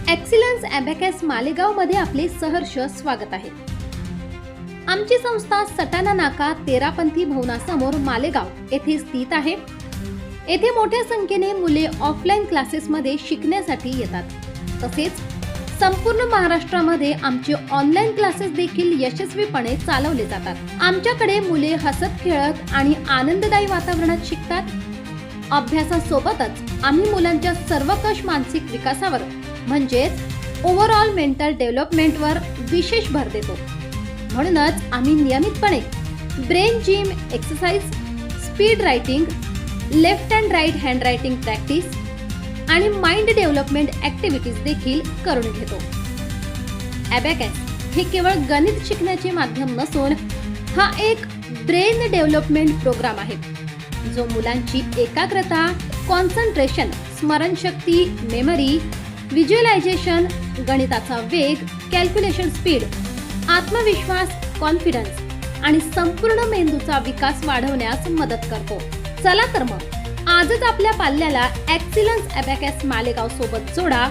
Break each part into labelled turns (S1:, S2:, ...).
S1: Excellence abacus मालेगावमध्ये आपले सहर्ष स्वागत आहे। आमची संस्था सटाणा नाका तेरापंथी भवनासमोर मालेगाव येथे स्थित आहे। येथे मोठ्या संख्येने मुले ऑफलाईन क्लासेसमध्ये शिकण्यासाठी येतात। तसेच संपूर्ण महाराष्ट्रामध्ये आमचे ऑनलाईन क्लासेस देखील यशस्वीपणे चालवले जातात। आमच्याकडे मुले हसत खेळत आणि आनंददायी वातावरणात शिकतात। अभ्यासासोबतच आम्ही मुलांच्या सर्वकष मानसिक विकासावर म्हणजेच ओव्हरऑल मेंटल डेव्हलपमेंटवर विशेष भर देतो। म्हणूनच आम्ही नियमितपणे brain gym exercise, speed writing, left and right hand writing practice आणि माइंड डेव्हलपमेंट ऍक्टिव्हिटीज देखील करून घेतो। अबॅकस हे केवळ गणित शिकण्याचे माध्यम नसून हा एक ब्रेन डेव्हलपमेंट प्रोग्राम आहे, जो मुलांची एकाग्रता, कॉन्सन्ट्रेशन, स्मरणशक्ती, मेमरी, व्हिज्युअलायझेशन, गणिताचा वेग, कॅल्क्युलेशन स्पीड, आत्मविश्वास, कॉन्फिडन्स आणि संपूर्ण मेंदूचा विकास वाढवण्यास मदत करतो। चला तर मग आजच आपल्या पाल्याला एक्सिलन्स अबॅकस मालेगाव सोबत जोडा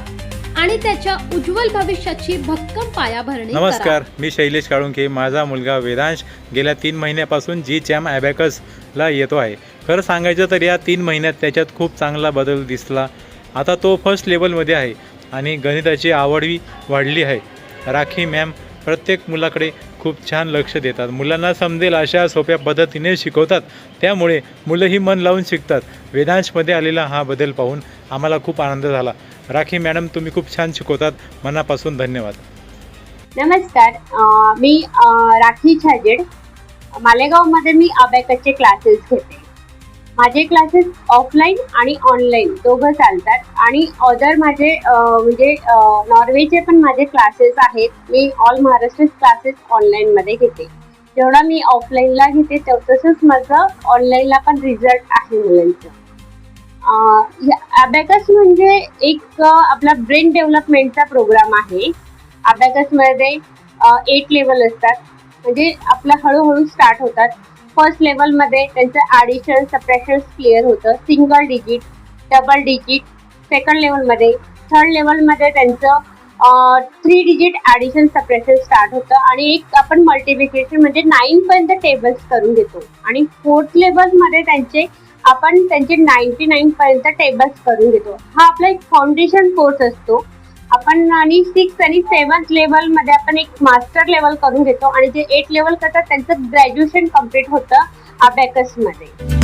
S1: आणि त्याच्या उज्ज्वल भविष्याची भक्कम पायाभरणी करा।
S2: नमस्कार, मी शैलेश काळुंके। माझा मुलगा वेदांश गेल्या 3 महिन्यापासून जी चॅम अबॅकसला येतो आहे। खरं सांगायचं तर या 3 महिन्यात त्याच्यात खूप चांगला बदल दिसला। आता तो फर्स्ट लेवलमध्ये आहे आणि गणिताची आवडही वाढली आहे। राखी मॅम प्रत्येक मुलाकडे खूप छान लक्ष देतात, मुलांना समजेल अशा सोप्या पद्धतीने शिकवतात, त्यामुळे मुलंही मन लावून शिकतात। वेदांशमध्ये आलेला हा बदल पाहून आम्हाला खूप आनंद झाला। राखी मॅडम, तुम्ही खूप छान शिकवतात, मनापासून धन्यवाद।
S3: नमस्कार, मी राखी छाजेड। मालेगावमध्ये मी अबॅकसचे क्लासेस घेते। माझे क्लासेस ऑफलाईन आणि ऑनलाईन दोघं चालतात आणि अदर माझे म्हणजे नॉर्वेचे पण माझे क्लासेस आहेत। मी ऑल महाराष्ट्र क्लासेस ऑनलाईनमध्ये घेते। जेवढा मी ऑफलाईनला घेते तसंच माझं ऑनलाईनला पण रिझल्ट आहे मुलांचं। अबॅकस म्हणजे एक आपला ब्रेन डेव्हलपमेंटचा प्रोग्राम आहे। अबॅकसमध्ये 8 लेवल असतात, म्हणजे आपलं हळूहळू स्टार्ट होतात। फर्स्ट लेवलमध्ये त्यांचं ॲडिशन, सबट्रॅक्शन क्लिअर होतं, single digit, double digit. Second लेवलमध्ये, थर्ड लेवलमध्ये त्यांचं 3 डिजिट ॲडिशन, सबट्रॅक्शन स्टार्ट होतं आणि एक आपण मल्टिप्लिकेशन म्हणजे 9 पर्यंत टेबल्स करून घेतो आणि फोर्थ लेवलमध्ये आपण त्यांचे 99 पर्यंत टेबल्स करून घेतो। हा आपला एक फाउंडेशन कोर्स असतो आपण, आणि 6 आणि 7th लेवलमध्ये आपण एक मास्टर लेवल करून घेतो आणि जे 8 लेवल करतात त्यांचं ग्रॅज्युएशन कम्प्लीट होतं अबॅकसमध्ये।